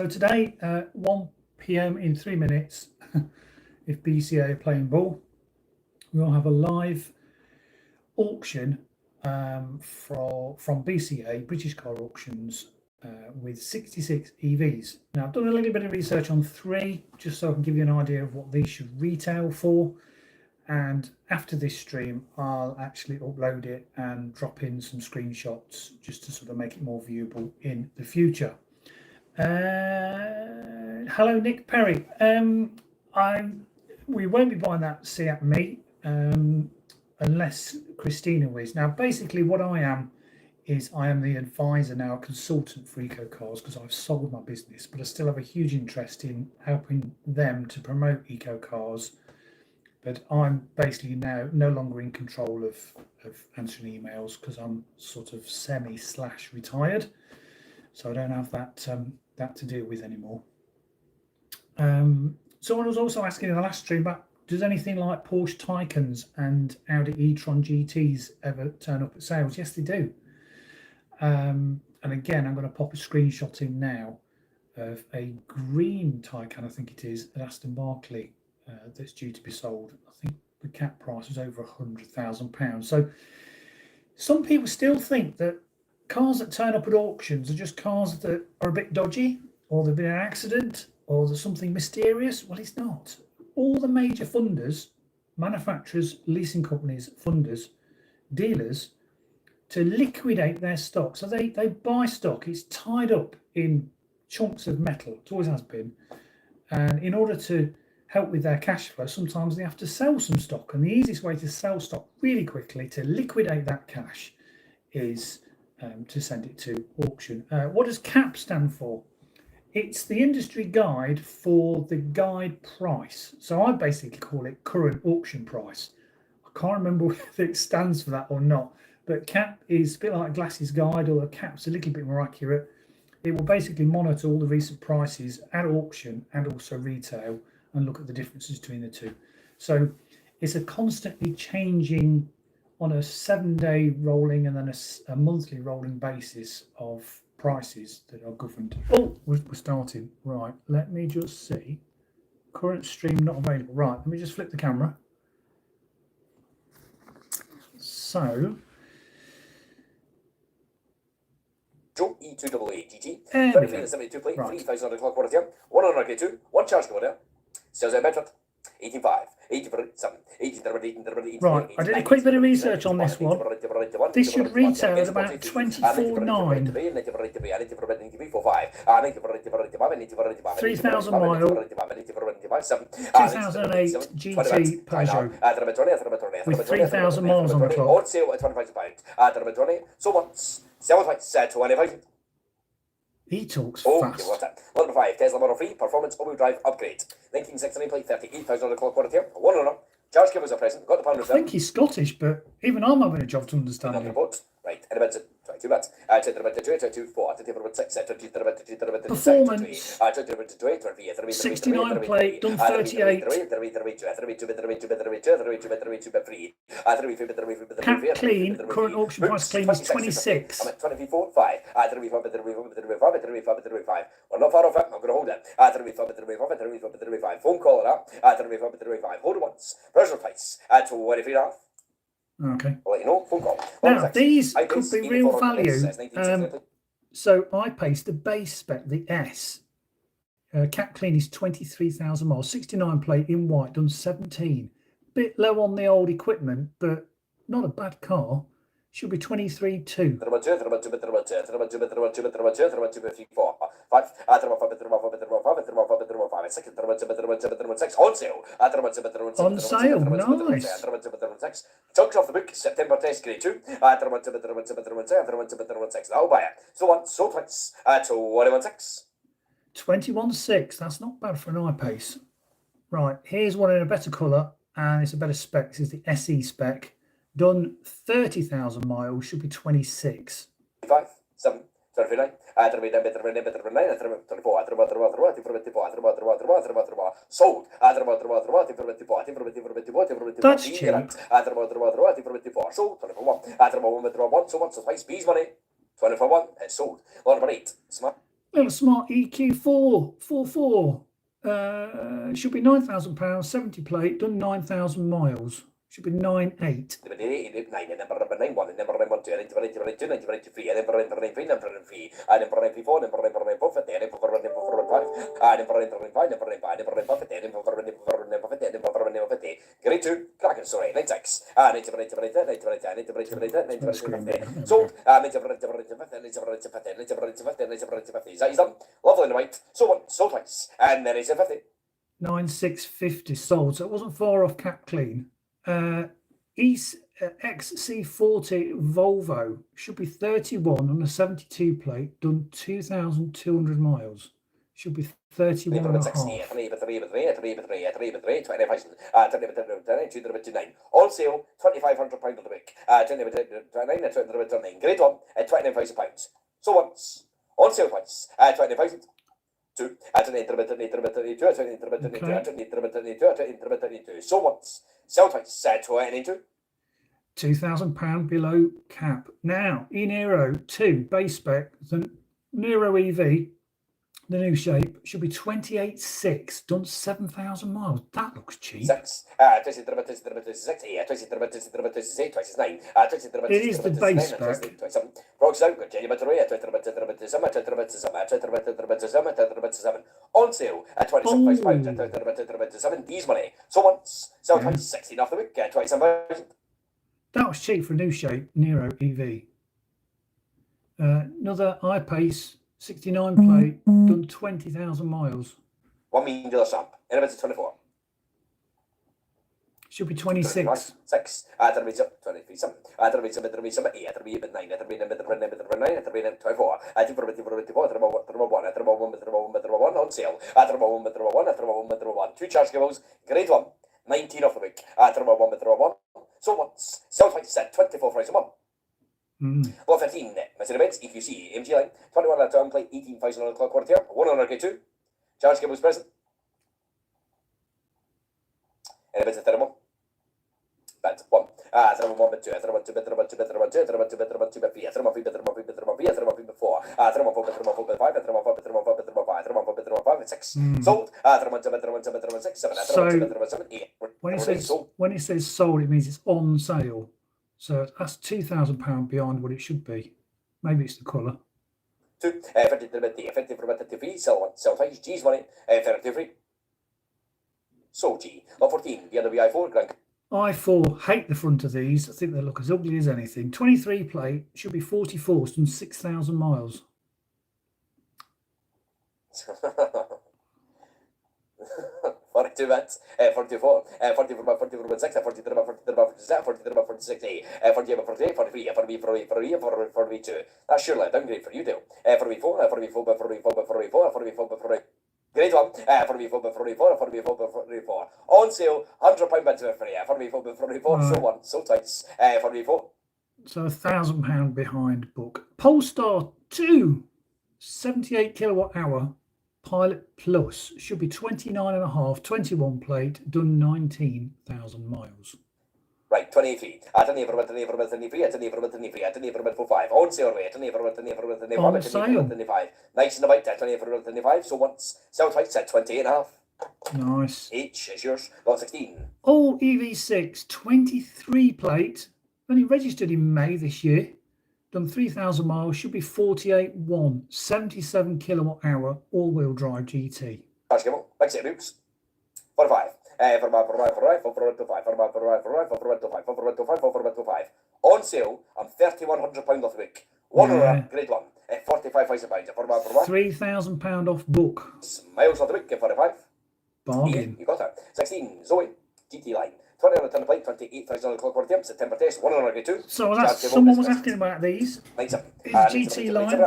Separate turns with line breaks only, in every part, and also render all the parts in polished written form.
So today, 1 p.m. in 3 minutes, if BCA are playing ball, we'll have a live auction from BCA, British Car Auctions, with 66 EVs. Now, I've done a little bit of research on 3, just so I can give you an idea of what these should retail for. And after this stream, I'll actually upload it and drop in some screenshots just to sort of make it more viewable in the future. Hello, Nick Perry. We won't be buying that Seat Me unless Christina is. Now, basically, what I am is I am the advisor now, a consultant for Eco Cars, because I've sold my business, but I still have a huge interest in helping them to promote Eco Cars. But I'm basically now no longer in control of answering emails because I'm sort of semi/retired, so I don't have that to deal with anymore. Someone was also asking in the last stream about, does anything like Porsche Taycans and Audi e-tron GTs ever turn up at sales? Yes, they do. And again, I'm going to pop a screenshot in now of a green Taycan, I think it is, at Aston Barclay. That's due to be sold. I think the cap price was over £100,000. So some people still think that cars that turn up at auctions are just cars that are a bit dodgy, or there's been an accident, or there's something mysterious. Well, it's not. All the major funders, manufacturers, leasing companies, funders, dealers, to liquidate their stock. So they buy stock. It's tied up in chunks of metal. It always has been. And in order to help with their cash flow, sometimes they have to sell some stock, and the easiest way to sell stock really quickly to liquidate that cash is to send it to auction. What does CAP stand for? It's the industry guide for the guide price. So I basically call it current auction price. I can't remember whether it stands for that or not, but CAP is a bit like Glass's guide, or CAP's a little bit more accurate. It will basically monitor all the recent prices at auction and also retail, and look at the differences between the two. So it's a constantly changing, on a 7-day rolling and then a monthly rolling basis of prices that are governed. Oh, we're starting. Right, let me just see. Current stream not available. Right, let me just flip the camera. So
E2AA GT, 2372 plate, 3000 o'clock water here, 100 K2, 1 charge water. Sales at Bedford, 85, 87, 18,
right, I did a quick bit of research on this one. This should retail at about 24.9. 3,000 mile, 2008 GT Peugeot with 3,000 miles on the clock.
On sale at £25. So once, sell it set to 25.
He talks
fast.
fast.
Number 5, Tesla Model 3, performance all-wheel drive upgrade. 1969 plate, 38,000 on the clock, quarter here. 1 owner. Charge cables are present. Got the pound of
I think he's Scottish, but even I'm having a job to understand him.
Right, and about 22 bits. 22, 4, 6,
performance. 69 plate, done 38. Cap clean, current auction price clean is 26.
24, 5. We're not far off it. I'm going to hold it. Phone call it up. Hold it once. Personal price. 23.5.
Okay.
I'll let you know. Phone call.
Now, these could be real value. So I paste the base spec, the S. Cap clean is 23,000 miles, 69 plate in white, done 17. Bit low on the old equipment, but not a bad car. Should be 23.2. On sale, nice.
Chunks off the book, September test grade 2. That'll buy it. So on, so twice. 21.6.
21.6. That's not bad for an I-Pace. Right, here's one in a better colour, and it's a better spec. This is the SE spec. Done 30,000 miles, should be 26.
5, 7, 29. Sold.
That's cheap.
Sold. 24 1. So once or twice. Bees money. 24 1. It's sold. Lot number 8. Smart.
Little smart EQ4 44. Should be £9,000, 70 plate, done 9,000 miles. Should be 9.8.
Grade 2, Kraken, sorry, 96. Sold. Lovely in the white. So one, sold twice. And then it's a 50.
9,650 sold. So it wasn't far off cap clean. XC40 Volvo should be 31 on a 72 plate, done 2,200 miles. Should be 31 and a half.
On sale, £2,500 on the week. Grade 1 at £29,000. So once, on sale twice, 20,000. Two, so once, sell twice, 22.
£2,000 below cap. Now, E Niro 2 base spec, the Niro EV, the new shape, should be 28.6, done 7,000 miles. That looks cheap. It is the base spec.
On sale at £27,000. These money. So once, sell twice, 16 off the week, 27,000.
That was cheap for a new shape, Niro EV. Another I-Pace, 69 plate, done 20,000 miles.
$1 million stamp. Elevator 24.
Should be 26.
6. 23. 7. 27. 8. 9. 24. 1 on sale. 1. 2 charge cables. Grade 1. 19 off the week. 1. So once. Sell twice at 24 price a month. Lot 15, Mercedes-Benz, EQC, MG line, 21 at term plate, 18,000 on the clock quarter, 1 on K2, charge cables present. Elevator thermal. Bed 1. Thermal 1, bed 2, thermal 2, bed 2, bed 2, bed 2, bed 2, thermal 2, bed 3, bed 2, bed 3, thermal 3, bed 3, bed 3, thermal 3, thermal 3, bed 4, thermal 4, bed 3, 4, bed 5, thermal 4, bed 3, 4, bed 5, thermal 4, bed 3, 5, 6. Sold. Thermal 2, bed 3, 2, bed 3, 6, 7, thermal 2, bed 3, 7, 8.
When it says sold, it means it's on sale. So that's £2,000 beyond what it should be. Maybe it's the colour.
2. 50 for 53. Sell 1. Sell twice. G's money. 33. Sold G. Lot 14. BMW i4. Grand.
i4, hate the front of these. I think they look as ugly as anything. 23 plate, should be 44, some 6,000 miles.
42 bets, 44, 44 by 44 by 6, 43 by 43 by 47, 43 by 46, 48 by 48, 43, 42. That's surely a downgrade for you, Dale. 44 by 44 by 44, 44 by 44. Grade 1, 44 by 44, 44 by 44. On sale, £100 bid for 44 by 44, so on, so twice, 44.
So £1,000 behind book. Polestar 2, 78 kilowatt hour. Pilot Plus should be 29.5, 21 plate, done 19,000 miles.
Right, 23. I don't even 23. For 5. On sale rate. On
sale.
25. Nice in the bite. 25. So once sell twice at 28.5.
Nice.
H is yours. Lot 16.
All EV6 23 plate. Only registered in May this year. Done 3,000 miles, should be 48.1, 77 kilowatt hour, all-wheel drive GT.
Charge cable, big set books. 45. 5. On sale, I'm £3,100 off the week. Grade 1. £45,000.
£3,000 off book.
Miles off the week, 45.
Bargain.
You got it. 16. Zoe, GT line. 20 on the ton plate, 28,000 on the clock quarter, September test, 1 on K2.
So someone was asking about these. GT line.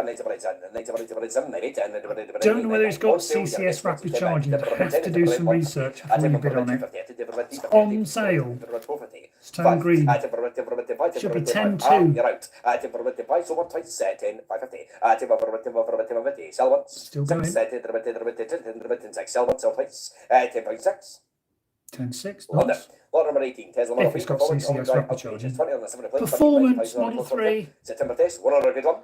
Don't know whether it's got CCS rapid charging. Have to do some research before you bid on it. It's on sale. Stone green. Should be 10.2.
You're out. So one twice, 10, 550. Sell one.
Still going.
6, sell one, sell twice. 10.6.
10.6.
Nice. Lot number 18, Tesla Model 3.
It's got CCS rapid charging.
20 on the 7
Performance Model 3.
September test, 1 on grade 1.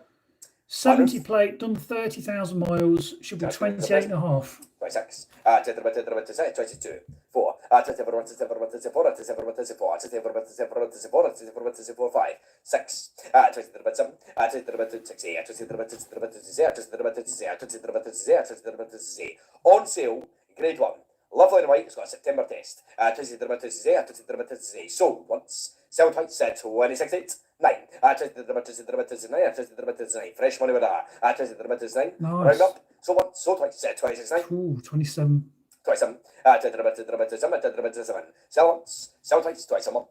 70 plate, done 30,000 miles, should be 28 and a half.
26. 22. 4. 24, 24, 5. 6. 27. 27. On sale, grade 1. Lovely and white, it's got a September test. Sold once. Sell twice, 26.8. 9. 9. Fresh money with that. 9.
Nice.
Round up. So once, so twice, 26.9.
Ooh, 27.
27. 7. Sell once, sell twice a month.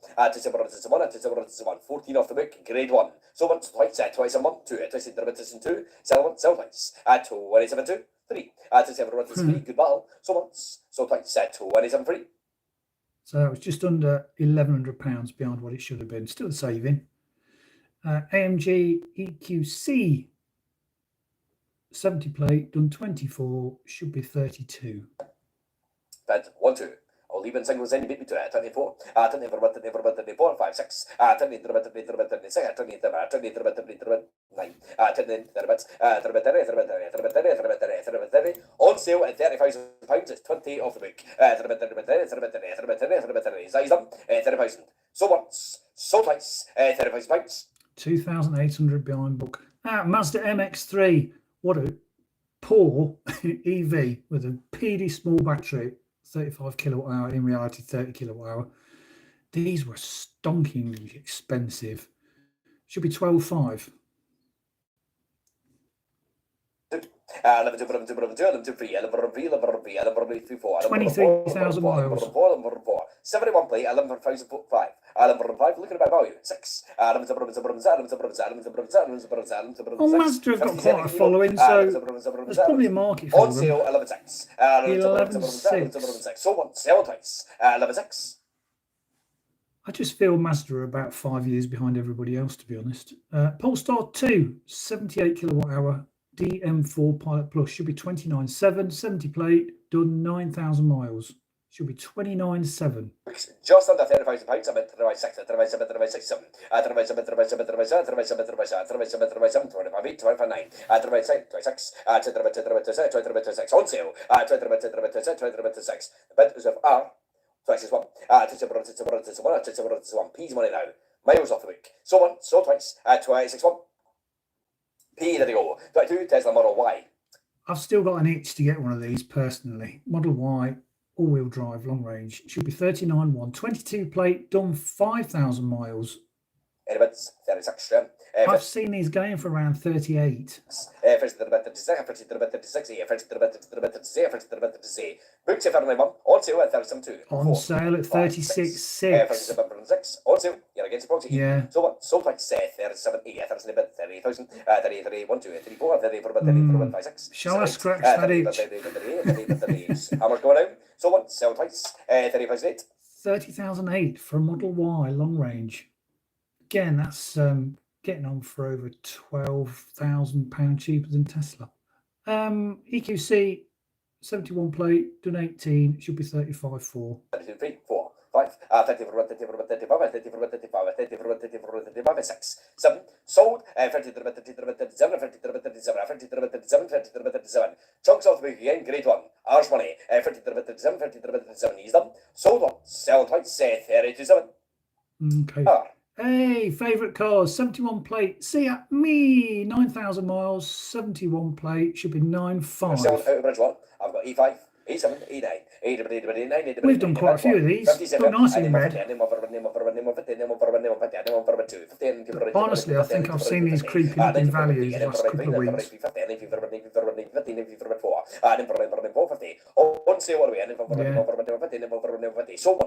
14 off the book, grade 1. So once, twice a month. 2. 2. Sell once, sell twice. 27.2. 3. 3. Good battle. So once, so twice. 27.3.
So it was just under £1,100 beyond what it should have been. Still a saving. AMG EQC 70 plate, done 24, should be 32.
Bed 1, 2. I'll leave in singles any bit between 24. 24, 5, 6. 24, 9. On sale at £30,000. It's 28 off the book. 30,000. So once, so twice. £30,000. 2,800
behind book. Mazda MX-3. What a poor EV with a PD small battery, 35 kilowatt hour, in reality 30 kilowatt hour. These were stonkingly expensive. Should be 12.5. 23,000 miles.
71 plate, 11,500. 11,500, looking at my value. 6.
Well, Mazda have got quite a following, so there's probably a market for
them. On sale, 11,6.
11,6.
So what? Sell twice. 11,6.
I just feel Mazda are about 5 years behind everybody else, to be honest. Polestar 2, 78 kilowatt hour. DM4 Pilot Plus should be 29.7. 70 plate, done 9,000 miles. Should be 29.7.
Just under £30,000. I'm at 36, 37, 36, 7. 37, 37, 37, 37, 37, 37, 37, 25, 8, 25, 9. 26, 26, 26. On sale. 26. The bid is of R. 26. 1. P's money now. Miles off the week. So one, so twice. 26.1. P, there they go. 22, Tesla Model Y.
I've still got an itch to get one of these personally. Model Y, all-wheel drive, long range. Should be 39.1. 22 plate, done 5,000 miles.
Anyways, 36.
I've seen these going for around 38.
Books if on sale at 37.2.
On sale at 36.6.
On sale, you're against the proxy.
Yeah.
So what? So like 37, 30,000, 33, 1, 2, 3, 4, 34, 5, 6.
Shall I scratch that itch?
How much going out? So what? Sell twice. 30,008.
30,008 for a Model Y long range. Again, that's getting on for over £12,000 cheaper than Tesla. EQC 71 plate, done 18, should be 35.4.
33, 4, 5, 34, 34, 35, 34, 35, 34, 34, 35, 6, 7, sold, 33, 37, 33, 37, 33, 37, 33, 37. Chunks off the book again, grade 1, Irish money, 33, 37, 33, 37, he's done. Sold one, sell twice, 32.7.
Okay. Hey, favourite cars, 71 plate, Seat Me, 9,000 miles, 71 plate, should be 9.5.
Selling out of Bridge 1, I've got E5, E7, E9, E9.
We've done quite a few of these, but nice in red. Honestly, I think I've seen these creeping up in value the last couple of weeks.
On sale, what are we?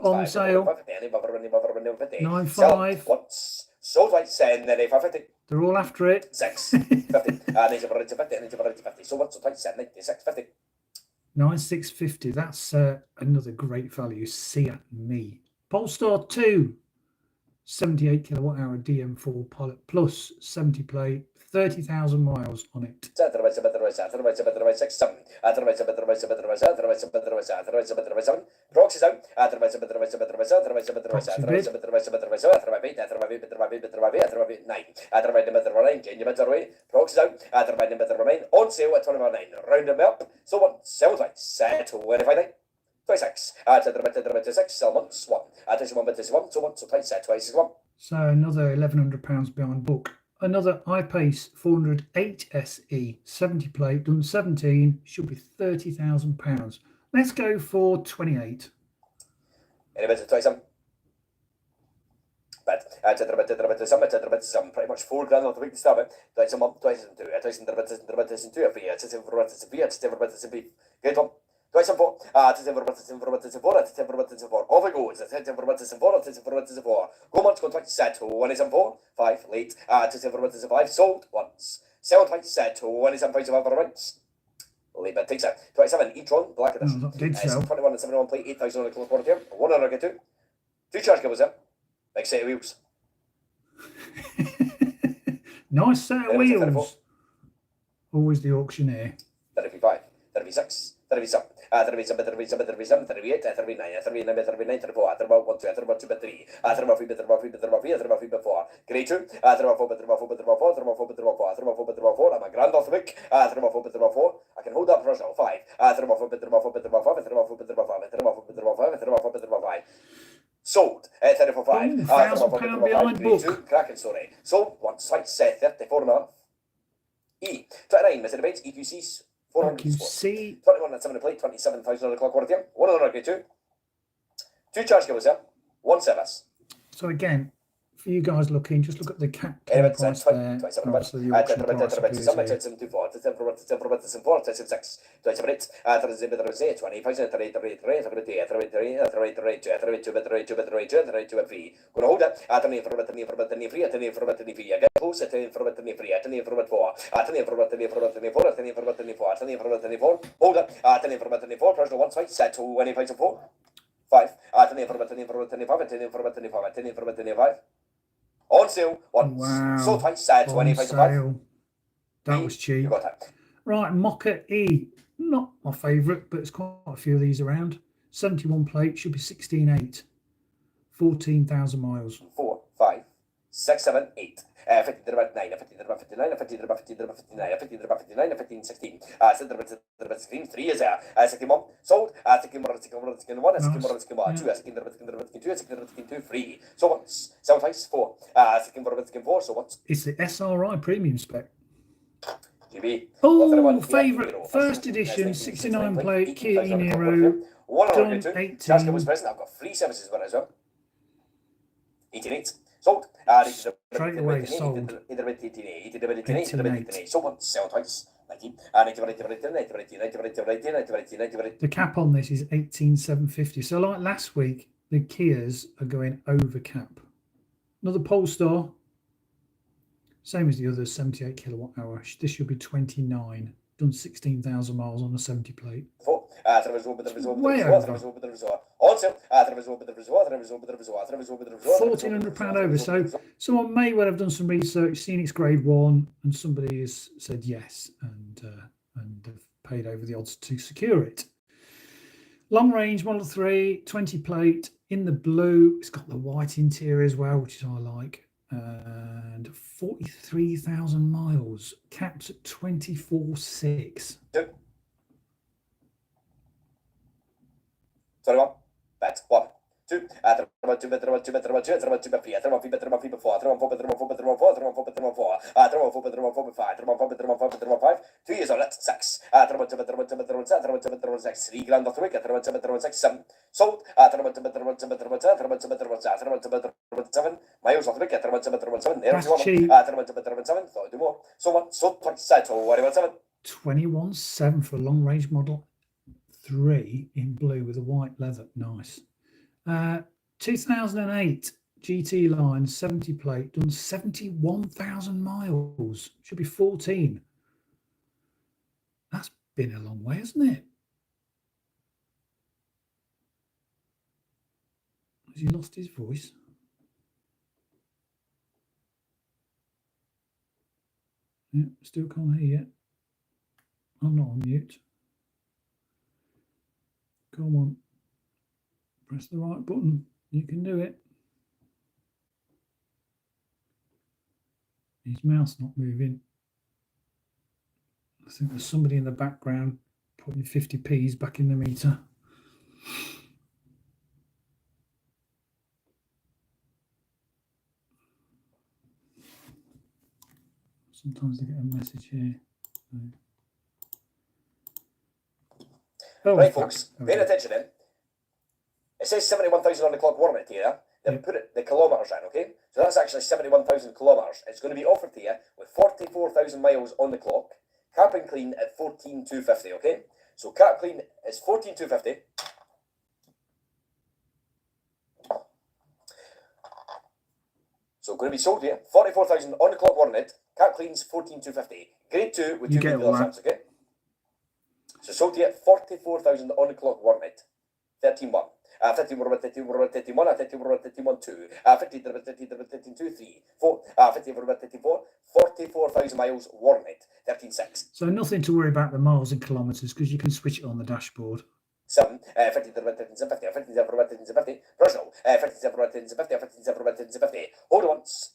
On sale, 9.5.
Once, so twice, and then 550.
They're all after it.
6, 50. So once, so twice, 96, 50.
9,650. That's another great value. Seat Me. Polestar 2, 78 kilowatt hour DM4 Pilot Plus, 70 plate, 30,000 miles on it.
Proxy's out. Proxy's out. On sale at 29. Round them up. So what? Sell twice. Set 25. 26. 26. Sell once. 1. 21. So what? So twice. Set twice is 1.
So another £1,100 behind book. Another I-Pace 408 SE 70 plate, done 17, should be £30,000. Let's go for 28.
Anybody twice some? But some pretty much $4 off the week to start with. Twice a month, twice in two, twice in two, a free, great one. Twice and 4, off it goes, go once, go twice, set, 1 is and 4, 5, late, 5, sold once, sell twice, set, 1 is and 5, once. Late bid takes it. 27, e-tron, black edition.
Did sell.
21 and 71 plate, 8,000 on the quarter here, 1 on get 2. 2 charge cables there, big set of wheels.
Nice set of wheels. Always the auctioneer.
35, 36, 37, 37, 38, 39, 34, 1, 2, 3, 4, grade 2, 4, I'm a grand off the week, 4, I can hold up for 5, 5, sold, 34, 5,
£1,000 behind book.
cracking story, sold, once, twice, 34 and a half, E, 29, Mr. Debates, EQCs, 400
EQC.
21 and 7 plate, 27,000 on the clock, 1 on grade 2. 2 charge cables here, 1 service.
So again, for you guys looking, just look at the cap price there. Obviously the auction price appears
on sale, once.
Wow.
So twice, 25.
That was cheap. Right, Mocha E. Not my favourite, but there's quite a few of these around. 71 plate, should be 16.8. 14,000 miles.
4, 5, 6, 7, 8. 15, 9, 59, 15, 16. 3 is there. 61, sold. 61, 2, free. So once. 7 twice, 4. 4, so once.
It's the SRI premium spec.
GB.
Oh, favourite. First edition, 69 plate, Kia E Niro. Done 18.
Charge was present. I've got free services for it as well. 18.8. Sold.
Straight away sold.
18. So once. Sell twice. 19.
The cap on this is 18,750. So like last week, the Kias are going over cap. Another Polestar. Same as the others, 78 kilowatt hour. This should be 29. Done 16,000 miles on a 70 plate. Way over. £1,400 over. So someone may well have done some research, seen it's grade 1, and somebody has said yes and have paid over the odds to secure it. Long range Model 3, 20 plate in the blue. It's got the white interior as well, which I like. And 43,000 miles, caps at 24.6.
21. That's 1, 2. Two years on it, 6. 3 grand off the week, 7. Sold. 7 miles off the week, 7.
That's cheap.
7. Thought do more. So what? So 27.
21.7 for a long range Model 3 in blue with a white leather. Nice. 2008 GT line 70 plate, done 71,000 miles. Should be 14. That's been a long way, hasn't it? Has he lost his voice? Yeah, still can't hear you. I'm not on mute. Come on. Press the right button. You can do it. His mouse not moving. I think there's somebody in the background putting 50p's back in the meter. Sometimes I get a message here.
Oh, right, folks, paying attention then. It says 71,000 on the clock warranty here. Then put it the kilometres in, okay? So that's actually 71,000 kilometres. It's going to be offered to you with 44,000 miles on the clock. Cap and clean at 14,250, okay? So cap clean is 14,250. So going to be sold here, 44,000 on the clock warranted. Cap clean's 14,250. Grade 2 with 2 dealerships, okay? So sold here, 44,000 on the clock warranted. 13-1. 15-1, 13-1, 13-1, 13-1, 13-1, 2. 15-13, 3, 4. 15-1, 34, 44,000 miles warranted. 13-6.
So nothing to worry about the miles and kilometres because you can switch it on the dashboard.
7, 15, 13, 50, 15, 13, 50, Russell, 15, 13, 50, 15, 13, 50, hold on once.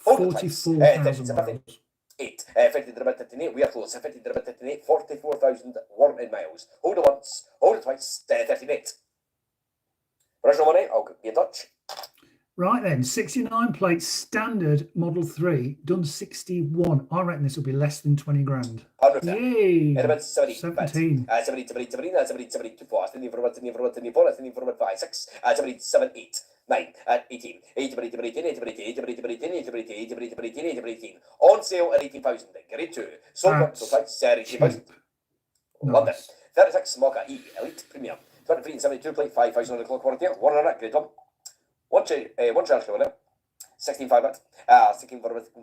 Hold on twice.
44,000 miles.
8, 15, 13, we are close. 15, 13, 44,000 warranted miles. Hold on once. Hold it twice. 38. Original money, I'll be in touch.
Right then, 69 plate standard Model 3, done 61. I reckon this will be less than 20 grand. Yay! 17.
17, 74, 5, 6, 7, 8, 9, 18, 18. On sale at 18,000. Grade 2. Sold so price 18,000. London. 36 Mocha E Elite Premium. 23 and 72 plate, 5,000 on the clock warranty. 1 on it, grade 1. One charge on it. 16,500. 16,500.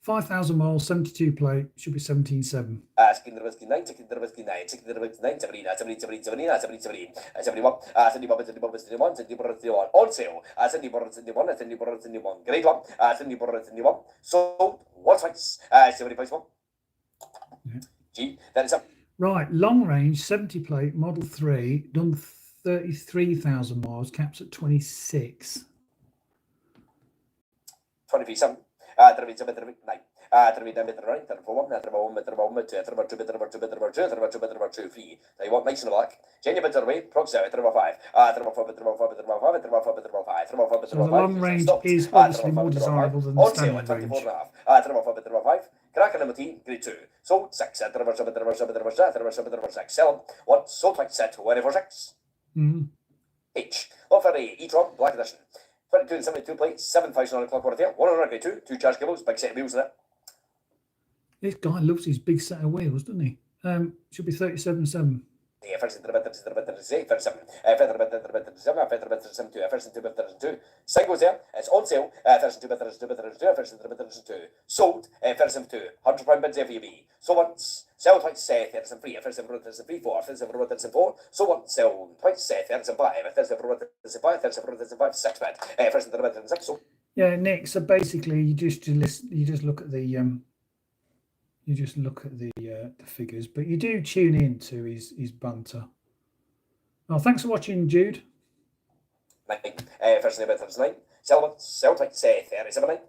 5,000 miles, 72 plate, should be 17.7.
16,9, 16,9, 16,9, 71, 71, on sale, 71, grade 1, 71, sold, one twice, 70 price one. G, that is up.
Right, long range, 70 plate, Model 3, done 33,000 miles, caps at 26.
27, 9. 3. They want nice in the black. Genuine bits away, prox out, 5.
So the long range is obviously more desirable than the standard range.
5. Crack number T, grade 2. Sold 6. 6. Sell 1. Sold twice set 24.6. H. Offer a e-tron black edition. 22 and 72 plate, 7,000 on the clock warranty. 1 on grade 2, 2 charge cables, big set of wheels in it.
This guy loves his big set of wheels, doesn't he? Should be 37.7.
Yeah, first 37, singles there, it's on sale, 32, sold, 32, £100 bids there for you be. So once, sell twice, 33, 33, 4, 34, so once, sell twice, 35, 35, 6 bid, 6, so.
Yeah, Nick, so basically you just look at the the figures, but you do tune in to his banter. Oh, thanks for watching, Jude.
9, first 9, sell twice, 37, 9.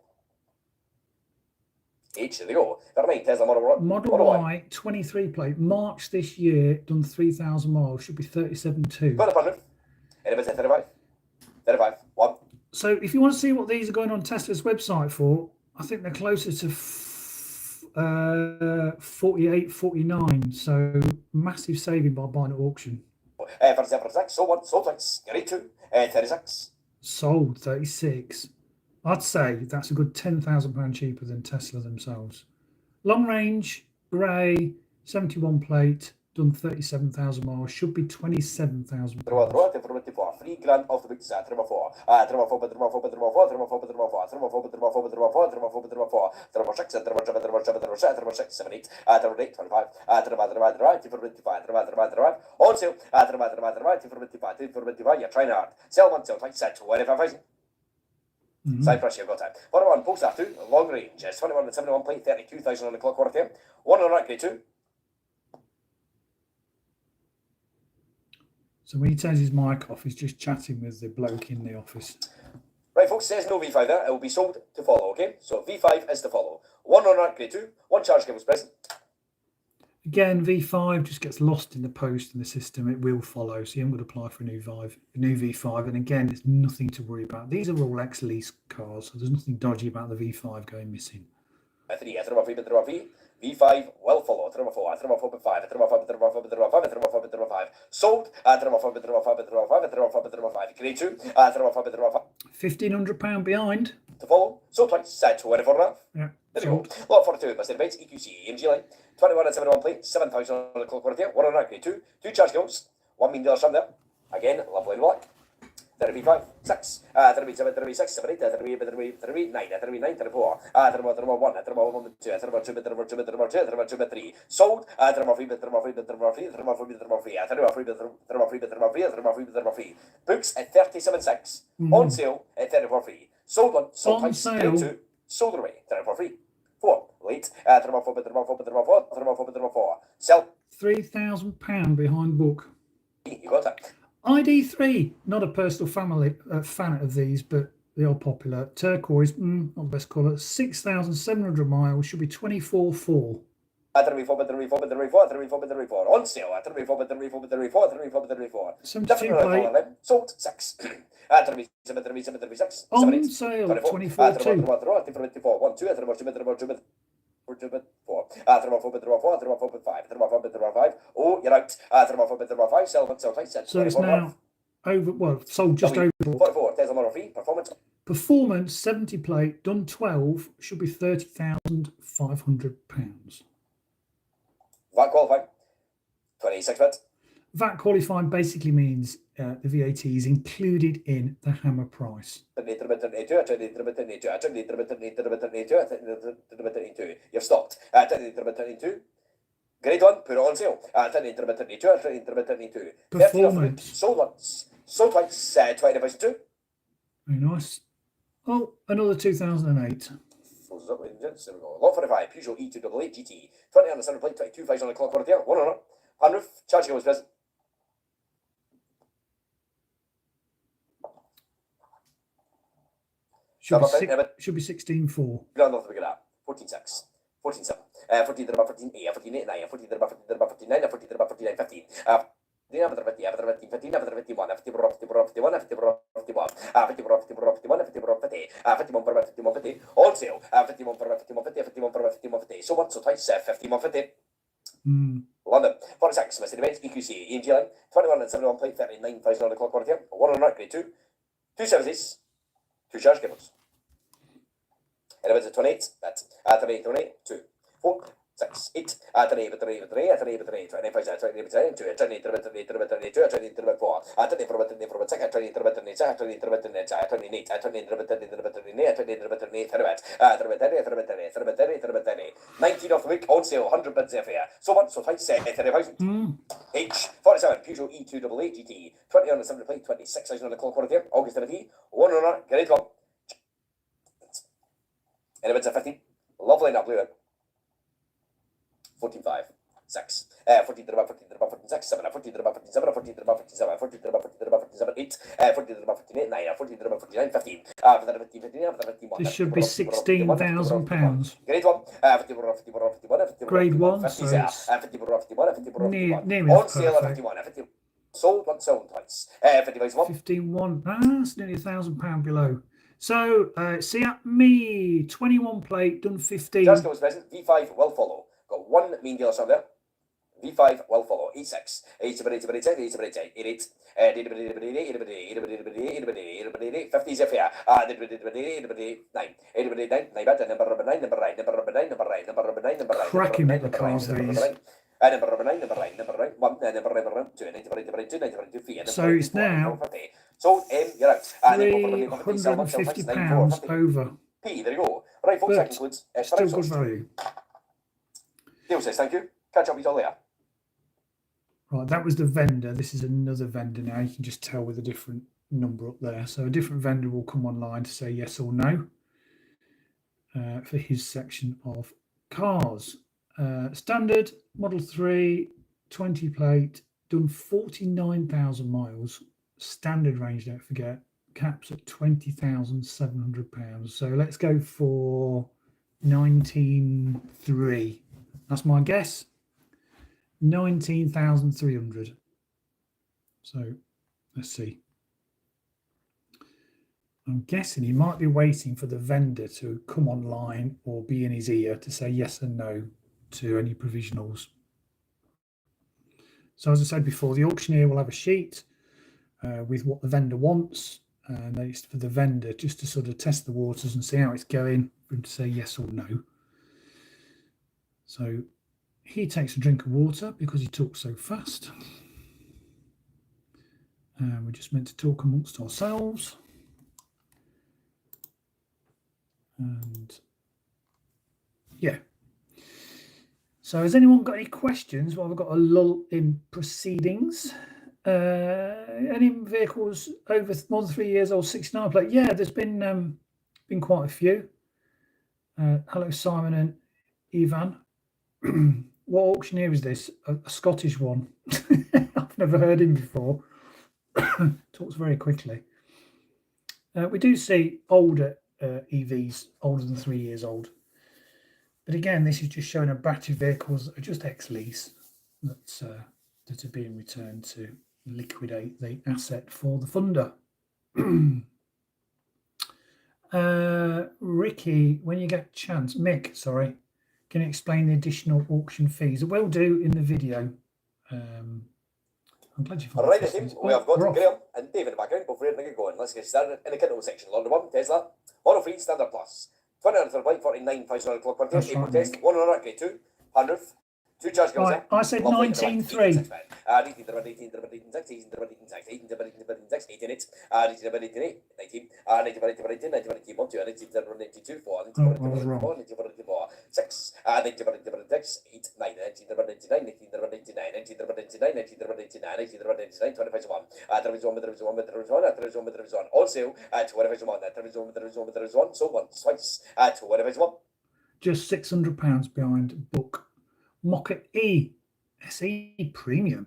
H, there they go. Never mind, Tesla
Model Y, 23 plate, March this year, done 3,000 miles, should be 37.2.
Got a 100. Anybody say 35? 35, 1.
So if you want to see what these are going on Tesla's website for, I think they're closer to 48, 49. So massive saving by buying at auction.
46, sold 6, grade 2, 36.
Sold 36. I'd say that's a good £10,000 cheaper than Tesla themselves. Long range, grey, 71 plate, done 37,000 miles, should be 27,000.
3 grand off the books, 4. 6, 7, 8, 25, on sale, you're trying hard. Sell 1 till 25, 25,000. Side pressure, you've got it. 41 post after, long range. It's 21 and 71 plate, 32,000 on the clock worth here. 1 on that, grade 2.
So when he turns his mic off, he's just chatting with the bloke in the office.
Right, folks, says no V5 there. It will be sold to follow, okay? So V5 is to follow. 1 on that, grade 2. 1 charge cables present.
Again, V5 just gets lost in the post in the system. It will follow. So you haven't got to apply for a new V5. And again, there's nothing to worry about. These are all ex-lease cars, so there's nothing dodgy about the V5 going missing.
3, V5 will follow. 4, 5, 5. Sold. 5, grade 2.
£1,500 behind.
To follow. Sold twice. Set 24.5.
Yeah.
There we go. Lot 42, Mr. Bates, EQC, AMG line. 21 and 71 plate, 7,000 on the clock worth here. 1 on that, grade 2. 2 charge counts. 1 mean dealer there. Again, lovely in black. 35, 6, 37, 36, 38, 38, 39, 39, 34, 31, 31, 2, 32, 32, 32, 3. Sold. 33, 33. Books at 37.6. On sale at 34.3. Sold one. Sold twice. Grade 2. Sold away. 34.3. 4. Late. 34. Sell.
£3,000 behind book.
You got it.
ID3, not a personal fan of these, but they are popular. Turquoise, not the best colour. 6,700 miles, should be 24.4.
34. On sale. 34.
72 plate.
Sold 6. 37, 36.
On sale, 24.2.
1, 2, 4. 5. Oh, you're out. 5. Sell twice.
So it's now sold just over.
44. Tesla Model 3.
Performance 70 plate, done 12, should be £30,500.
VAT qualified. 26 bits.
VAT qualified basically means the VAT is included in the hammer price.
You've stopped. Grade 1, put it on sale.
Performance.
Sold once. Sold twice. 20,2.
Very nice. Oh, another 2008.
Lot 45, Peugeot E288 GT. 20 on the center plate, 22,000 on the clock worth here. 1 on it. 100. Charging was present.
Should be 16.4.
Ground off the big at 14.6. 14.7. 14 14 8, 14 8 9, 14 49, 14 49 15. 51, on sale. 51, so once or twice, 51.50. London, 46, Mr. Events, EQC, AMG line, 21 and 71 plate, 39,000 on the clock worth here. 1 on that, grade 2. 2 services, 2 charge cables. And if it's a 28, that's 28, 2, 4, 6, 8, 28, 25, 19 off the week, on sale, 100 bids there for you. So once or twice, 30,000. H, 47, Peugeot E288 GT, 20 on the 70 plate, 26,000 on the clock worth here. August 17, 1 on that, grade 1. And if it's a 15, lovely enough, blue. 14.5, 6, 14 14 6, 7, 14 14 7, 14 14 7, 14 14 8, 14 14 9, 14 49, 15.
This should be £16,000.
Grade 1, 51,
Grade 1, so it's nearly
on sale at
perfect.
51, sold once, sold twice.
51, that's nearly £1,000 below. So, Seat Me, 21 plate, done 15.
Just goes present, V5 will follow. Got 1 main dealer on there. V5 will follow. 86, 88, 88, 50 is FA. 9.
Cracking at the cars, these. So it's now £350 over.
There you go. Right, folks, that concludes.
Still good value.
Dale says thank you. Catch up with you all later.
Right, that was the vendor. This is another vendor now. You can just tell with the different number up there. So a different vendor will come online to say yes or no for his section of cars. Standard Model 3, 20 plate, done 49,000 miles. Standard range, don't forget, caps at £20,700. So let's go for 19.3. That's my guess. 19,300. So let's see. I'm guessing he might be waiting for the vendor to come online or be in his ear to say yes and no to any provisionals. So as I said before, the auctioneer will have a sheet with what the vendor wants, and then it's for the vendor just to sort of test the waters and see how it's going, for him to say yes or no. So he takes a drink of water because he talks so fast. We're just meant to talk amongst ourselves. And yeah. So has anyone got any questions while we've got a lull in proceedings? Any vehicles over more than 3 years old, 69 plate? Yeah, there's been quite a few. Hello, Simon and Ivan. What auctioneer is this? A Scottish one. I've never heard him before. Talks very quickly. We do see older EVs, older than 3 years old. But again, this is just showing a batch of vehicles that are just ex-lease that are being returned to liquidate the asset for the funder. Ricky, when you get a chance, Mick, sorry, can you explain the additional auction fees? I will do in the video. I'm glad you found
Alright, team, we have got Graham and David in the background. Before we get going, let's get started in the Kindle section. London 1, Tesla, Model 3, Standard Plus. 20 49,000 clock per day, April test, 100, grade 2, 100th, 2 charge girls.
Right, I said 19.3.
600
Just £600 behind book. Mocha E SE Premium,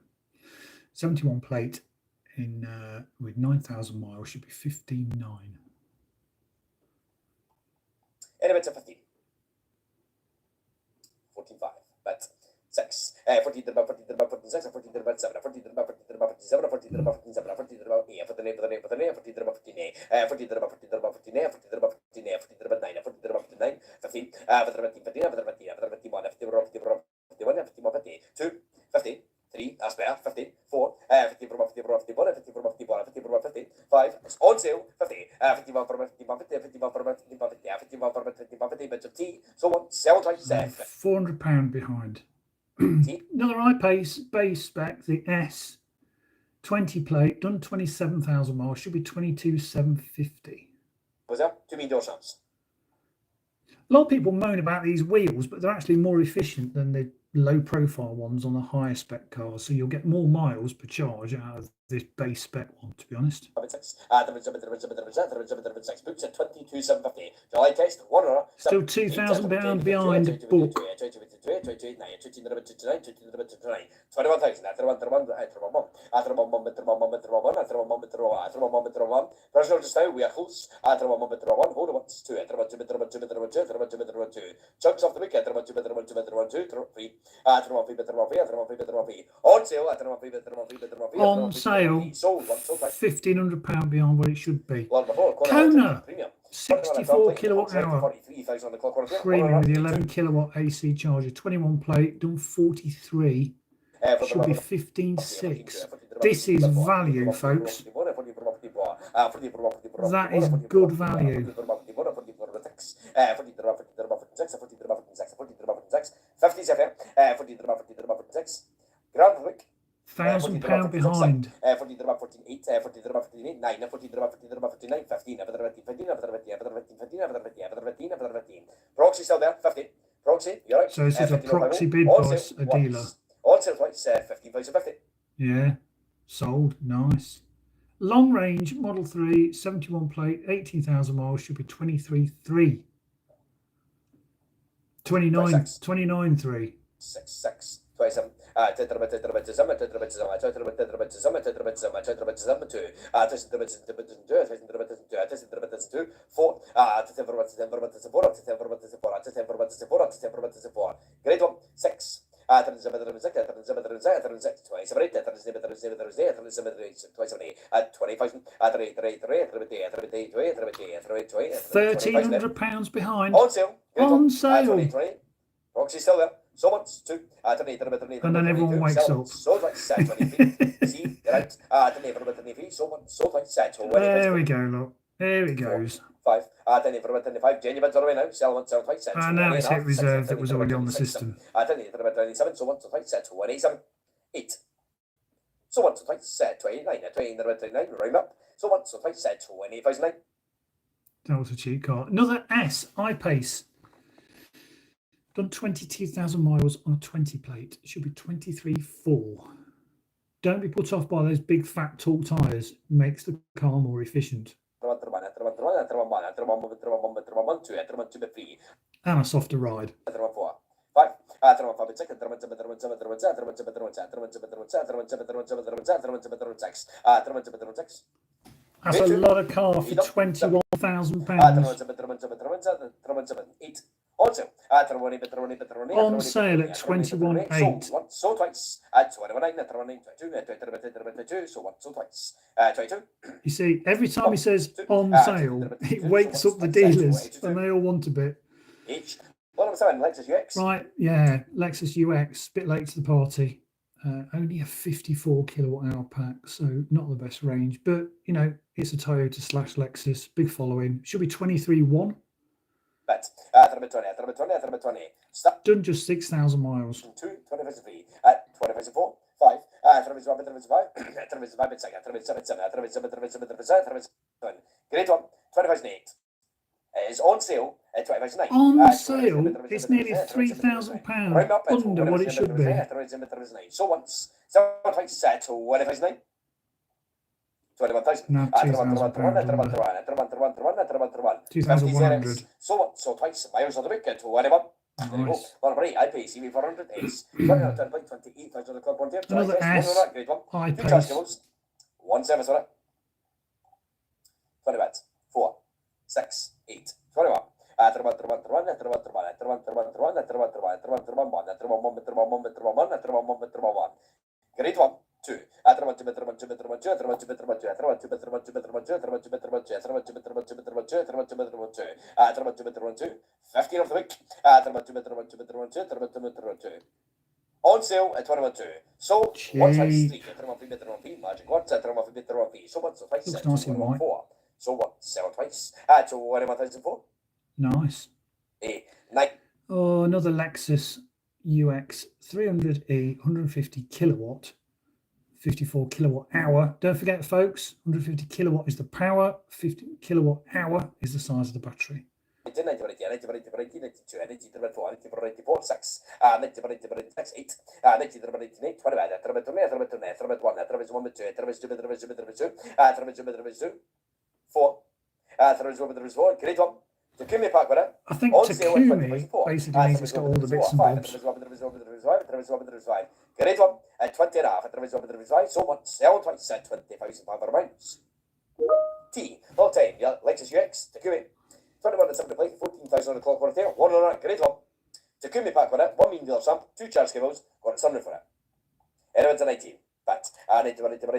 71 plate in with 9,000 miles, should be 15.9.
Elements of 15. 14.5. But 6. 14 to about 14 to about 14, 6, 14 to about 7, 14 to about 14 to about 47, 14 to about 14, 7, 14 to about 8, 14 to about 14 to about 15, 14 to about 14 to about 15, 14 to about 15, 14 to about 9, 14 to about 9, 15, 15, 51, 51, 2, 50, 3, that's better, 50, 4, 50 from 50 from 51, 50 from 51, 50 from 50, 5, it's on sale, 50, 51 from 51, 50, 51 from 51, 50, 51 from 51, 50, bits of tea, so on, sell twice,
£400 behind. Another base spec, the S 20 plate, done 27,000 miles, should be 22,750.
Was that 2 million chance?
A lot of people moan about these wheels, but they're actually more efficient than the low profile ones on the higher spec cars, so you'll get more miles per charge out of this base spec one, to be honest.
Boots at 22,750. July test, 1 hour.
Still £2,000 behind book.
21,000. Personal just now, we are close. Hold on, 2. Chunks of the week, 3. On sale,
on sale, £1,500 beyond what it should be. Kona, 64 kilowatt hour, premium with the 11 kilowatt AC charger, 21 plate, done 43, should be 15.6. This is value, folks. That is good value. £1,000 behind.
Proxy still there, 50. Proxy, you're right.
So this is a proxy bid by a dealer.
On sale twice, 15,050.
Yeah, sold, nice. Long range, Model 3, 71 plate, 18,000 miles, should be 23.3. 29.3.
6, 27. Grade 1, 6.
£1,300 behind.
On sale.
On sale.
Roxy's still there. So much too.
And then everyone wakes up.
So much set 20 See, you're out. So much set.
There we go, look. There it goes.
5. 25. Genuine away now. Sell one, sell twice.
And now it's hit reserve that was already on the system.
27. So once or twice set 187. 8. So once or twice set 29. 29. Rhyme up. So once or twice set 20,009.
That was a cheap car. Another S, I-Pace. Done 22,000 miles on a 20 plate. It should be 23.4. Don't be put off by those big fat tall tyres. Makes the car more efficient. And a softer ride.
5.
That's a lot of car for £21,000.
On sale.
On sale at 21.8.
So twice. At 21.9. So once or twice. 22.
You see, every time he says on sale, it wakes up the dealers and they all want a bit.
Each. 107 Lexus UX.
Right, yeah, Lexus UX, bit late to the party. Only a 54 kilowatt hour pack, so not the best range, but you know, it's a Toyota / Lexus, big following. Should be 23.1.
Bet. 20. Stop.
Done just 6,000 miles.
2. 25. 25. 5. 25. Great one. 25.8. Is on sale at 25.9.
On sale, it's nearly £3,000 under what it should be.
So once, so twice set to 25.9. 21,000.
No, £2,100.
So twice, miles on the week at 21.
Nice.
I-Pace EV400 is 28,000 club one.
Another S, I-Pace.
1 service for it. 20 bets. 4, 6, 8, 21. Grade 1, 2. 15 of the week. On sale at 21.2. So, one size 3. Magic 1. So, one size 6. 4. So, what? 7 twice. So, 21,004.
Nice.
9.
Oh, another Lexus UX 300e, 150 kilowatt, 54 kilowatt hour. Don't forget, folks, 150 kilowatt is the power, 50 kilowatt hour is the size of the battery.
6, 8, 4. Grade 1. Takumi pack with it.
I think Takumi basically means it's got all the bits and bobs.
Grade 1 at 20.5. So much. Sell twice at 20,500 pounds. T. All time. Yeah, Lexus UX. Takumi. 21 and 7 plate. 14,000 on the clock worth there. 1 on that. Grade 1. Takumi pack with it. 1 mean dealer stamp. 2 charge cables. Got a sunroof for it. Elevator 19. But 94, 94,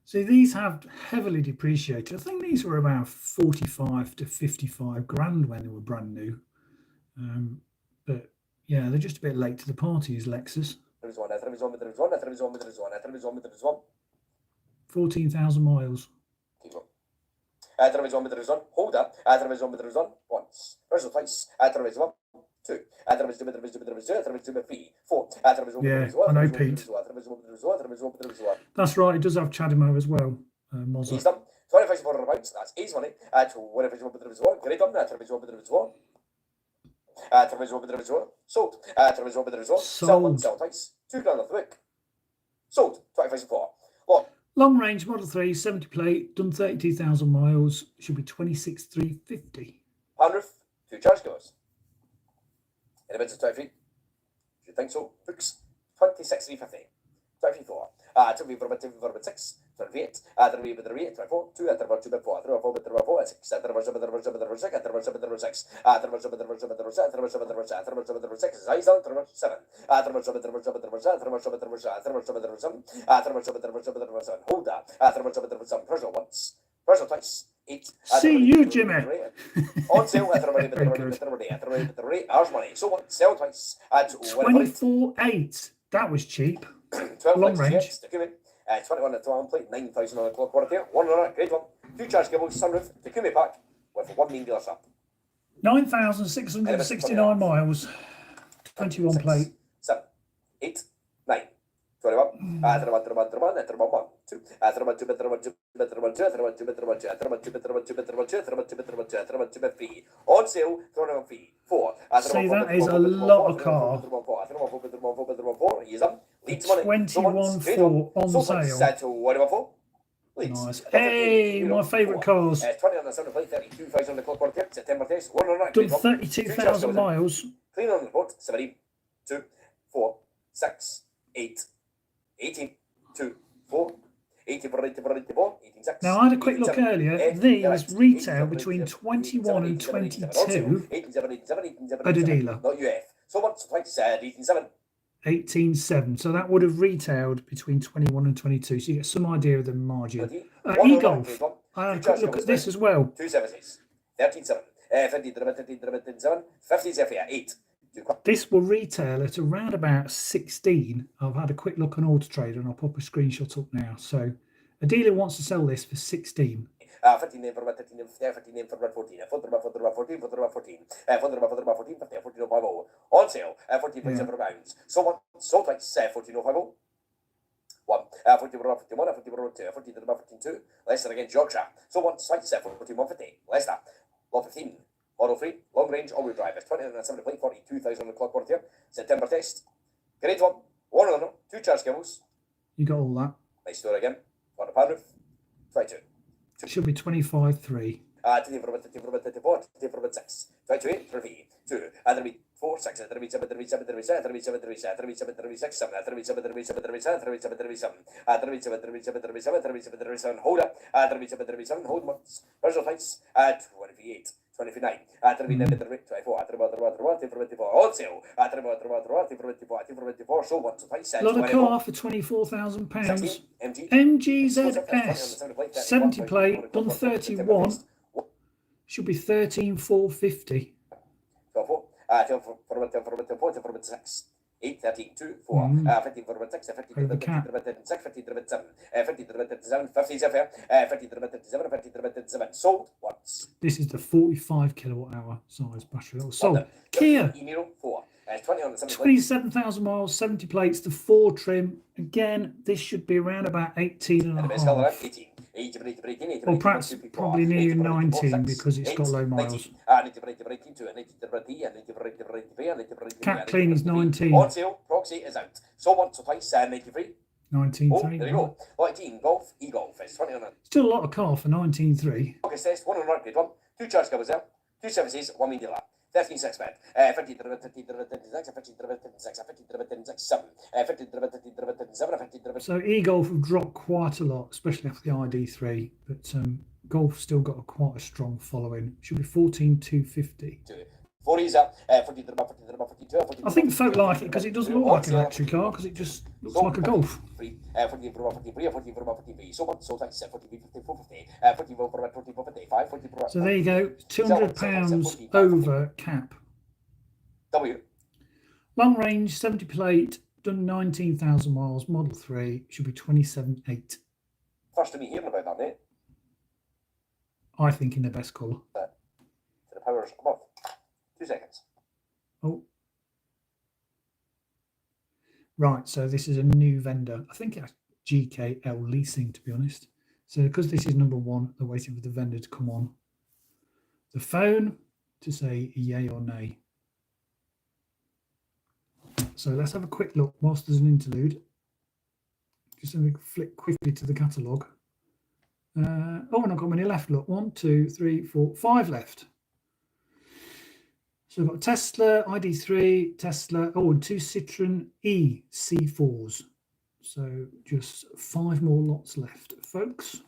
See, these have heavily depreciated. I think these were about 45 to 55 grand when they were brand new. But yeah, they're just a bit late to the party, is Lexus. 14,000 miles.
Hold up. Once. Twice. 2. 3. 4.
Yeah, I know, Pete. That's right, it does have Chadimo as well. Mozza.
He's done 25 pounds. That's easy money. Whatever you want to do, great on that. Sold. Sell one, sell twice. 2 grand off the week. Sold. 25,400. Look.
Long range Model 3, 70 plate, done 32,000 miles. Should be 26,350.
Panroof. 2 charge goers. In a bit of 23. Do you think so? Books. 26,350. 24. 24 by 6. 28. 38, 24. 2. 2 by 4. 4 by 4. 6. 6. 6. 6. Hold that. Pressure once. Pressure twice. 8.
See you, Jimmy.
On sale. Ours money. So what? Sell twice.
24.8. That was cheap.
12
long range.
21 at 12 plate, 9,000 on the clock quarter here. One on it, great one. 2 charge cables, sunroof, Takumi pack with 1 main dealer shop.
9,669 miles. 21 plate.
7, 8, 9, 21. 1, 2, 3. On sale, throwing on fee. 4.
See, that is a lot of car.
He's up. Leads money.
21.4 on sale. Nice. Hey, my favourite cars.
20 on the 7 plate, 32,000 on the clock quarter, September test. 1 on
Done 32,000 miles.
Clean on the report, 17, 2, 4, 6, 8, 18, 2, 4, 84, 84, 84, 18, 6.
Now, I had a quick look earlier. These retail between 21 and 22 at a dealer.
Not UF. So what's the price? 18.7.
18.7. So that would have retailed between 21 and 22. So you get some idea of the margin. E-Golf. I had a quick look at this as well.
2 services. 13.7. 15.7. 50 FA 8.
This will retail at around about 16. I've had a quick look on Auto Trader and I'll pop a screenshot up now. So a dealer wants to sell this for 16.
15 name for about 13, 15 name for about 14, 14, 14, 14, 14, 14, 14, on sale, 14.7 pounds. So what? So twice, 14.50. 1, 41, 41, 41, 2, 42, less than again, Yorkshire. So what? Twice, 41.50, less that. Lot 15, Model 3, long range, all-wheel drive, 20 and 70 plate, 42,000 on the clock quarter, September test. Great one. 1 on 2 charge cables.
You got all that.
Nice store again. 1 a panroof. 22.
Should be 25.3.
34, 6, 28, 3, 2, 4, 6, 37, 37, 37, 37, 37, 37, 36, 7, 37, 37, 37, 37, 37, 37, 37, 37, 37, 37, hold up, 37, 37, hold months, vertical heights, 28, 29, 39, 24, 24, on sale, 24, so what,
a lot of car for £24,000. MGZS, 70 plate, done 31, should be 13,450.
6, 8, 13, 2, 4, 15, 6, 15, 6, 15, 7, 15, 7, 50, 57, sold once.
This is the 45 kilowatt hour size battery. Sold. Kia
E Niro 4, 20 on the
27,000 miles, 70 plates, the 4 trim. Again, this should be around about 18 and a half.
18.
Or perhaps probably near 19 because it's got low miles. Cat clean is 19.
On sale, proxy is out. So once or twice, 93.
19.3.
There you go. 19, Golf, e-Golf. It's 20 on it.
Still a lot of car for 19.3.
August test, 1 on right, grade 1. 2 charge covers there. 2 services, 1 media lap. 13 6 bed. 15
So e-Golf have dropped quite a lot, especially after the ID3. But Golf still got quite a strong following. Should be 14,250.
40s up.
I think folk like it because it doesn't look like an electric car because it just looks like a Golf. So there you go, £200 over cap. Long range, 70 plate, done 19,000 miles, Model 3, should be 27.8.
First to me hearing about that, mate.
I think in the best colour.
To the powers above. 2 seconds.
Oh. Right, so this is a new vendor. I think it's GKL Leasing, to be honest. So because this is number 1, they're waiting for the vendor to come on the phone to say yay or nay. So let's have a quick look whilst there's an interlude. Just let me flick quickly to the catalogue. Oh, and I've got many left. Look, 1, 2, 3, 4, 5 left. So I've got Tesla, ID3, Tesla, and 2 Citroen E C4s. So just 5 more lots left, folks.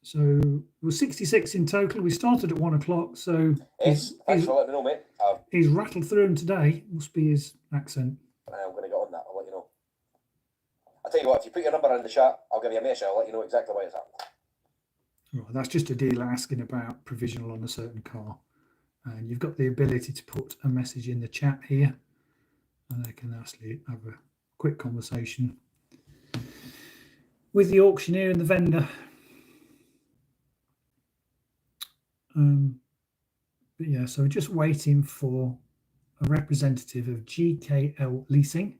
So we're 66 in total. We started at 1 o'clock. So
yes, thanks for letting me know, mate.
He's rattled through them today. Must be his accent.
I'm going to get on that. I'll let you know. I'll tell you what, if you put your number in the chat, I'll give you a message. I'll let you know exactly where it's at.
Right, that's just a dealer asking about provisional on a certain car. And you've got the ability to put a message in the chat here. And they can actually have a quick conversation with the auctioneer and the vendor. But yeah, so we're just waiting for a representative of GKL Leasing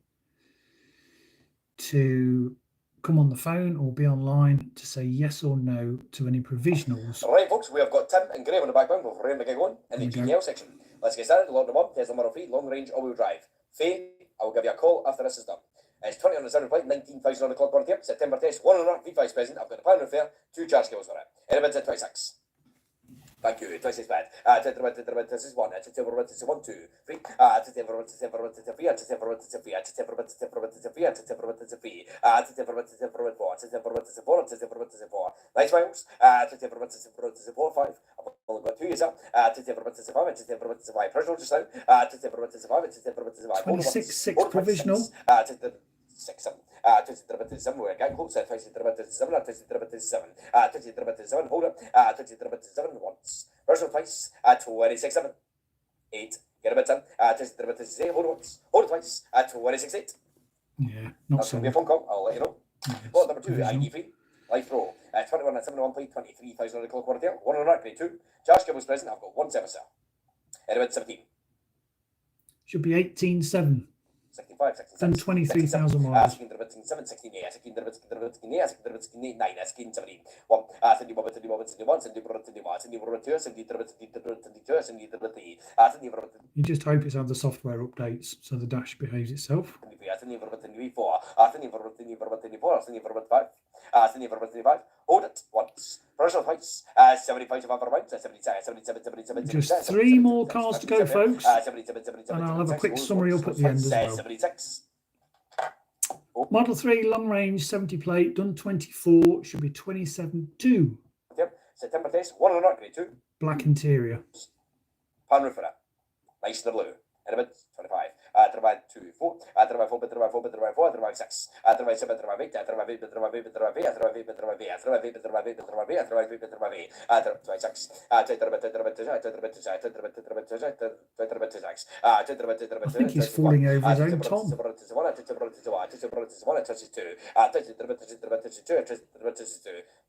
to come on the phone or be online to say yes or no to any provisionals.
All right, folks, we have got Tim and Graham in the background. We'll ready to get going in the GKL section. Let's get started. Lot number 1, Tesla Model 3, long range, all-wheel drive. Faye, I will give you a call after this is done. It's 20 on the 7 plate, 19,000 on the clock body here. September test, 1 on V5 present. I've got the plan of fare, 2 charge cables for it. Elements at 26. Thank you. Twice as bad. This is 1. This is 1, 2, 3. Nice miles. 5. I've only got 2 years up. Personal just now.
26 provisional.
6 7 we're getting close. 7 hold up. 7 once. Personal twice. 26 7 8. Get a bit 10. Hold once. Hold twice. 26 8.
Yeah, not
that's
so.
Going to be a phone call. I'll let you know. Lot number 2, ID3. Life Pro. 21 at 71 plate, 23,000 on the clock quarter. 1 on rack, grade 2. Charge cables present. I've got 1 service. Element 17.
Should be 18.7.
65, 66,
and 23,000 miles.
16, 7, 16, 8, 16, 16, 9, 16, 17, 1, 31, 31, 31, 72, 73,
you just hope it's had the software updates so the dash behaves itself.
hold it once. Personal twice. 75 of our 77.
Just 3 more cars to go, folks. And I'll have a quick summary up at the end as well.
76.
Model 3 long range 70 plate, done 24, should be 27.2.
Yep. September test, 1 on the grade 2.
Black interior.
Pan roof for that. Nice in the blue. And a bit 25. 2, 4. 4, 6. 7, 8. 26.
I think he's falling over his own tom.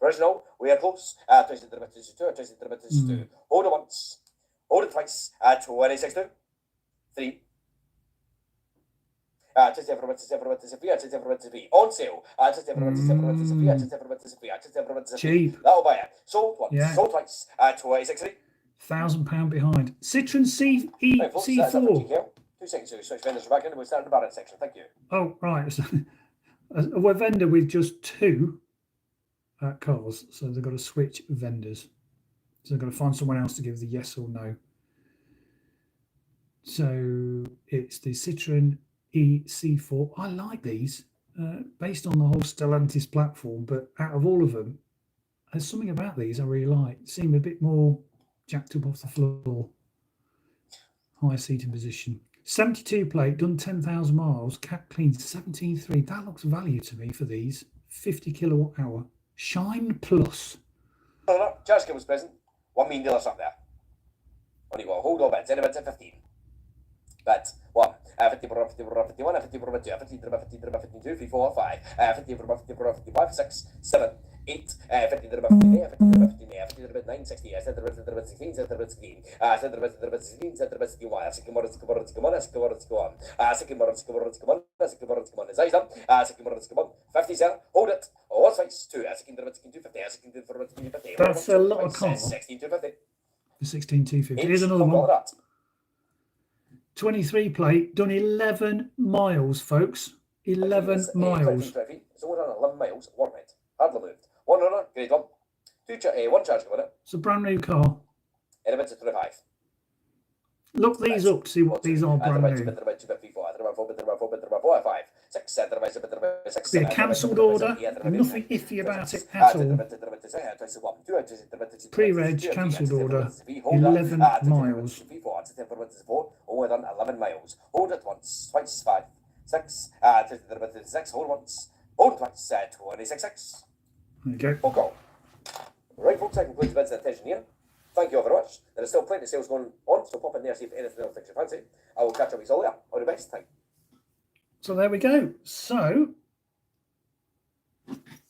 Personal, we are close. Hold it once. Hold it twice. 26 2. 3. On sale.
Cheap.
That'll buy it. Sold once.
Yeah.
Sold twice. 26 3.
£1,000 behind. Citroen C4.
2 seconds to switch vendors back in. We'll start in the Barrett section. Thank you.
Oh, right. We're vendor with just 2 cars, so they've got to switch vendors. So they've got to find someone else to give the yes or no. So it's the Citroen C4. I like these, based on the whole Stellantis platform, but out of all of them, there's something about these I really like. Seem a bit more jacked up off the floor. Higher seating position. 72 plate, done 10,000 miles, cap clean 17.3. That looks value to me for these. 50 kilowatt hour. Shine Plus.
Charge cables present. 1 million dealers up there. Only got hold on beds. Anybody at 15. But 1. 50 for 50 for 51, 50 for 2, 50 for 50 for 52, 3, 4, 5, 50 for 50 for 55, 6, 7, 8, 50 for 50, 50 for 50, 50 for 9, 60, 7 for 16, 7 for 16, 7 for 16, 7 for 61, 6 more, 6 more, 6 more, 6 more, 6 more, 6 more, 6 more, 6 more, 6 more, 6 more, 6 more, 6 more, 6 more, 50, sir, hold it, or size 2, 6 for 50, 50 for 50,
that's a lot of cars.
16 to 50.
The 16250. Here's another one. 23 plate, done 11 miles, folks. 11 miles.
111 miles, warm-head, hardly moved. One runner, grade 1. One charge on it.
It's a brand new car.
Elements of 25.
Look these up to see what these are brand new. Could be a cancelled order, nothing iffy about it at all. Pre-reg cancelled order, 11 miles.
Only done 11 miles. Hold it once, twice, 5, 6, 6, hold once, hold twice, 26, 6.
There you go.
Forgo. Right, folks, that concludes the bids and attention here. Thank you all very much. There is still plenty of sales going on, so pop in there and see if anything else takes your fancy. I will catch up with you all later. All the best. Thank you.
So there we go. So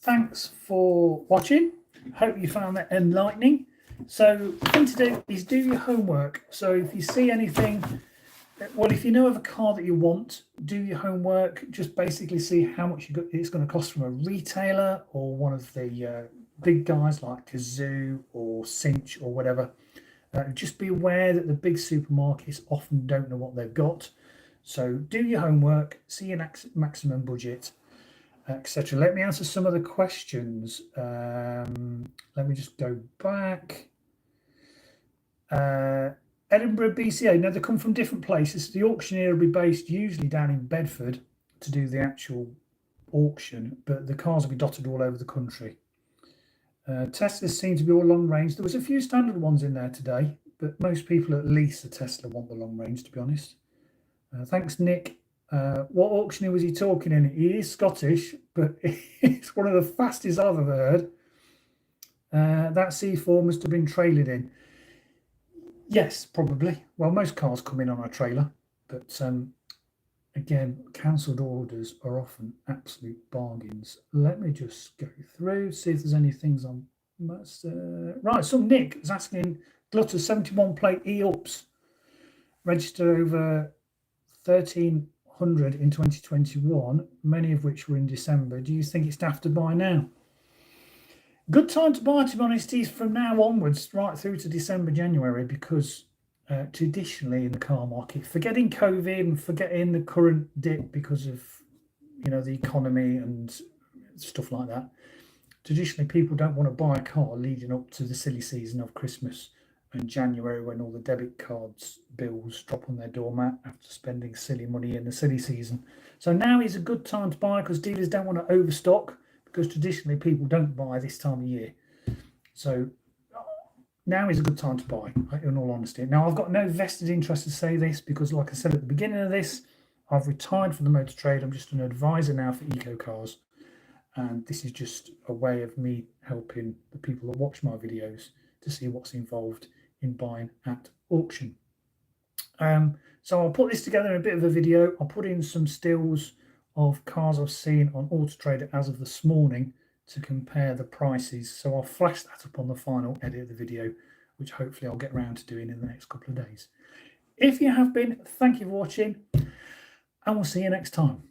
thanks for watching. Hope you found that enlightening. So the thing to do is do your homework. So if you see anything, well, if you know of a car that you want, do your homework. Just basically see how much it's going to cost from a retailer or one of the big guys like Kazoo or Cinch or whatever. Just be aware that the big supermarkets often don't know what they've got. So do your homework, see your maximum budget, etc. Let me answer some of the questions. Let me just go back. Edinburgh BCA. Now, they come from different places. The auctioneer will be based usually down in Bedford to do the actual auction, but the cars will be dotted all over the country. Teslas seem to be all long range. There was a few standard ones in there today, but most people at least a Tesla want the long range, to be honest. Thanks, Nick. What auctioneer was he talking in? He is Scottish, but it's one of the fastest I've ever heard. That C4 must have been trailered in. Yes, probably. Well, most cars come in on a trailer, but again, cancelled orders are often absolute bargains. Let me just go through, see if there's any things on. Right, so Nick is asking, Glutter 71 plate E-Ups, registered over 1,300 in 2021, many of which were in December. Do you think it's daft to buy now? Good time to buy, to be honest, is from now onwards, right through to December, January, because traditionally in the car market, forgetting COVID and forgetting the current dip because of, you know, the economy and stuff like that, traditionally people don't want to buy a car leading up to the silly season of Christmas and January, when all the debit cards bills drop on their doormat after spending silly money in the silly season. So now is a good time to buy, because dealers don't want to overstock, because traditionally people don't buy this time of year. So now is a good time to buy, in all honesty. Now, I've got no vested interest to say this, because like I said at the beginning of this, I've retired from the motor trade. I'm just an advisor now for eco cars, and this is just a way of me helping the people that watch my videos to see what's involved in buying at auction. So I'll put this together in a bit of a video. I'll put in some stills of cars I've seen on Auto Trader as of this morning to compare the prices. So I'll flash that up on the final edit of the video, which hopefully I'll get around to doing in the next couple of days. If you have been, thank you for watching, and we'll see you next time.